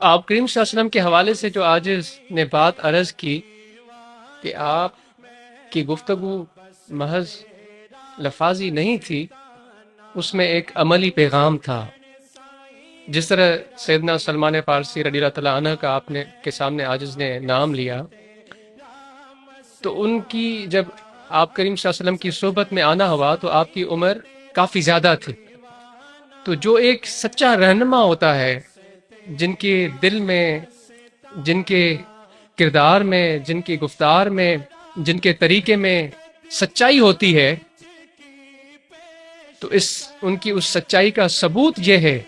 آپ کریم صلی اللہ علیہ وسلم کے حوالے سے جو آج نے بات عرض کی کہ آپ کی گفتگو محض لفاظی نہیں تھی، اس میں ایک عملی پیغام تھا۔ جس طرح سیدنا سلمان فارسی رضی اللہ تعالیٰ عنہ کا آپ نے کے سامنے عاجز نے نام لیا، تو ان کی جب آپ کریم صلی اللہ علیہ وسلم کی صحبت میں آنا ہوا تو آپ کی عمر کافی زیادہ تھی۔ تو جو ایک سچا رہنما ہوتا ہے، جن کے دل میں، جن کے کردار میں، جن کی گفتار میں، جن کے طریقے میں سچائی ہوتی ہے، تو ان کی اس سچائی کا ثبوت یہ ہے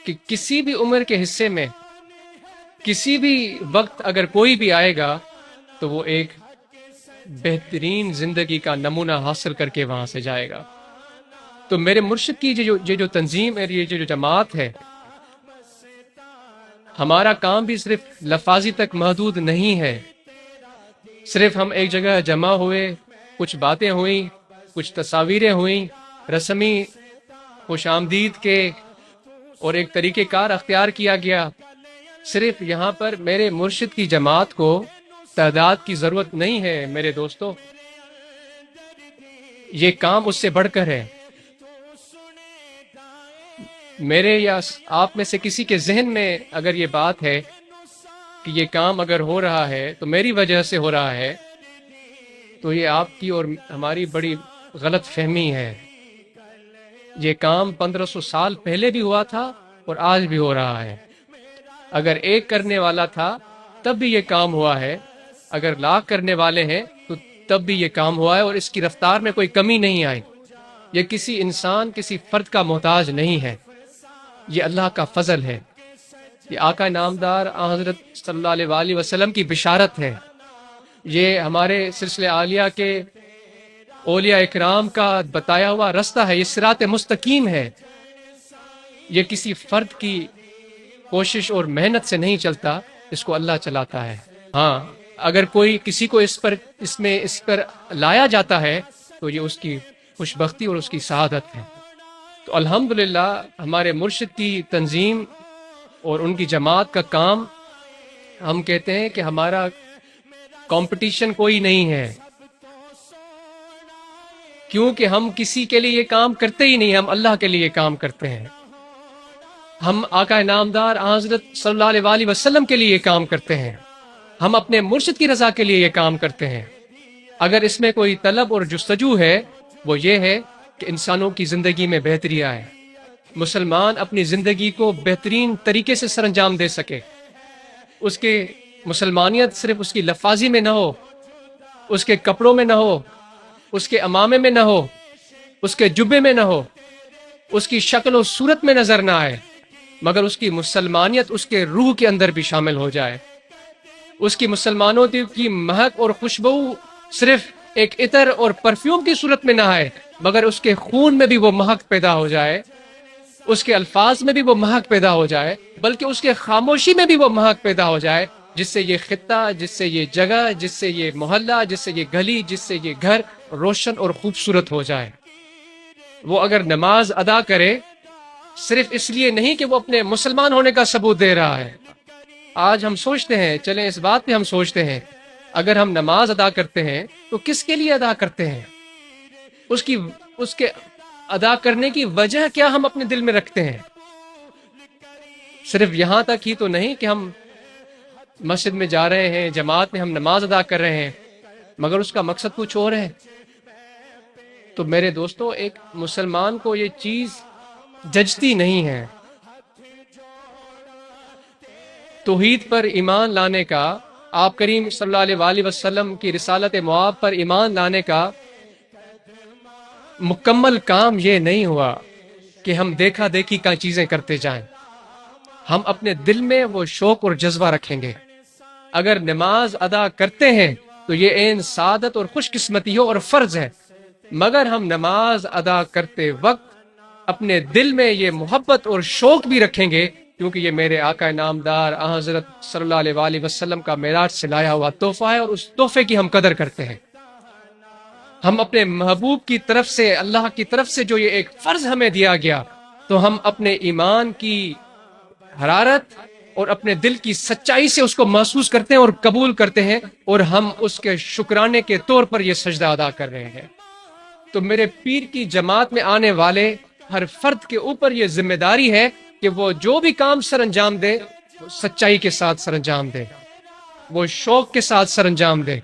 کہ کسی بھی عمر کے حصے میں، کسی بھی وقت اگر کوئی بھی آئے گا تو وہ ایک بہترین زندگی کا نمونہ حاصل کر کے وہاں سے جائے گا۔ تو میرے مرشد کی یہ جو تنظیم ہے، یہ جو جماعت ہے، ہمارا کام بھی صرف لفاظی تک محدود نہیں ہے۔ صرف ہم ایک جگہ جمع ہوئے، کچھ باتیں ہوئیں، کچھ تصاویریں ہوئیں، رسمی خوش آمدید کے اور ایک طریقہ کار اختیار کیا گیا۔ صرف یہاں پر میرے مرشد کی جماعت کو تعداد کی ضرورت نہیں ہے میرے دوستو، یہ کام اس سے بڑھ کر ہے۔ میرے یا آپ میں سے کسی کے ذہن میں اگر یہ بات ہے کہ یہ کام اگر ہو رہا ہے تو میری وجہ سے ہو رہا ہے، تو یہ آپ کی اور ہماری بڑی غلط فہمی ہے۔ یہ کام 1500 سال پہلے بھی ہوا تھا اور آج بھی ہو رہا ہے۔ اگر ایک کرنے والا تھا تب بھی یہ کام ہوا ہے، اگر لاکھ کرنے والے ہیں تو تب بھی یہ کام ہوا ہے، اور اس کی رفتار میں کوئی کمی نہیں آئی۔ یہ کسی انسان، کسی فرد کا محتاج نہیں ہے، یہ اللہ کا فضل ہے۔ یہ آقا نامدار حضرت صلی اللہ علیہ وآلہ وسلم کی بشارت ہے۔ یہ ہمارے سلسلہ عالیہ کے اولیاء اکرام کا بتایا ہوا رستہ ہے، یہ صراط مستقیم ہے۔ یہ کسی فرد کی کوشش اور محنت سے نہیں چلتا، اس کو اللہ چلاتا ہے۔ ہاں، اگر کوئی کسی کو اس پر لایا جاتا ہے تو یہ اس کی خوش بختی اور اس کی سعادت ہے۔ تو الحمدللہ ہمارے مرشد کی تنظیم اور ان کی جماعت کا کام، ہم کہتے ہیں کہ ہمارا کمپٹیشن کوئی نہیں ہے، کیونکہ ہم کسی کے لیے یہ کام کرتے ہی نہیں، ہم اللہ کے لیے کام کرتے ہیں۔ ہم آقا نامدار حضرت صلی اللہ علیہ وآلہ وسلم کے لیے یہ کام کرتے ہیں، ہم اپنے مرشد کی رضا کے لیے یہ کام کرتے ہیں۔ اگر اس میں کوئی طلب اور جستجو ہے، وہ یہ ہے کہ انسانوں کی زندگی میں بہتری آئے، مسلمان اپنی زندگی کو بہترین طریقے سے سر انجام دے سکے۔ اس کے مسلمانیت صرف اس کی لفاظی میں نہ ہو، اس کے کپڑوں میں نہ ہو، اس کے عمامے میں نہ ہو، اس کے جبے میں نہ ہو، اس کی شکل و صورت میں نظر نہ آئے، مگر اس کی مسلمانیت اس کے روح کے اندر بھی شامل ہو جائے۔ اس کی مسلمانوں کی مہک اور خوشبو صرف ایک عطر اور پرفیوم کی صورت میں نہ آئے، مگر اس کے خون میں بھی وہ مہک پیدا ہو جائے، اس کے الفاظ میں بھی وہ مہک پیدا ہو جائے، بلکہ اس کے خاموشی میں بھی وہ مہک پیدا ہو جائے، جس سے یہ خطہ، جس سے یہ جگہ، جس سے یہ محلہ، جس سے یہ گلی، جس سے یہ گھر روشن اور خوبصورت ہو جائے۔ وہ اگر نماز ادا کرے، صرف اس لیے نہیں کہ وہ اپنے مسلمان ہونے کا ثبوت دے رہا ہے۔ آج ہم سوچتے ہیں، چلیں اس بات پہ ہم سوچتے ہیں، اگر ہم نماز ادا کرتے ہیں تو کس کے لیے ادا کرتے ہیں؟ اس کے ادا کرنے کی وجہ کیا ہم اپنے دل میں رکھتے ہیں؟ صرف یہاں تک ہی تو نہیں کہ ہم مسجد میں جا رہے ہیں، جماعت میں ہم نماز ادا کر رہے ہیں، مگر اس کا مقصد کچھ اور ہے۔ تو میرے دوستو، ایک مسلمان کو یہ چیز جچتی نہیں ہے۔ توحید پر ایمان لانے کا، آپ کریم صلی اللہ علیہ وآلہ وسلم کی رسالت معاب پر ایمان لانے کا مکمل کام یہ نہیں ہوا کہ ہم دیکھا دیکھی کا چیزیں کرتے جائیں۔ ہم اپنے دل میں وہ شوق اور جذبہ رکھیں گے۔ اگر نماز ادا کرتے ہیں تو یہ عین سعادت اور خوش قسمتی ہو اور فرض ہے، مگر ہم نماز ادا کرتے وقت اپنے دل میں یہ محبت اور شوق بھی رکھیں گے، کیونکہ یہ میرے آقا نامدار حضرت صلی اللہ علیہ وآلہ وسلم کا معراج سے لایا ہوا تحفہ ہے، اور اس تحفے کی ہم قدر کرتے ہیں۔ ہم اپنے محبوب کی طرف سے، اللہ کی طرف سے جو یہ ایک فرض ہمیں دیا گیا، تو ہم اپنے ایمان کی حرارت اور اپنے دل کی سچائی سے اس کو محسوس کرتے ہیں اور قبول کرتے ہیں، اور ہم اس کے شکرانے کے طور پر یہ سجدہ ادا کر رہے ہیں۔ تو میرے پیر کی جماعت میں آنے والے ہر فرد کے اوپر یہ ذمہ داری ہے کہ وہ جو بھی کام سر انجام دے وہ سچائی کے ساتھ سر انجام دے، وہ شوق کے ساتھ سر انجام دے،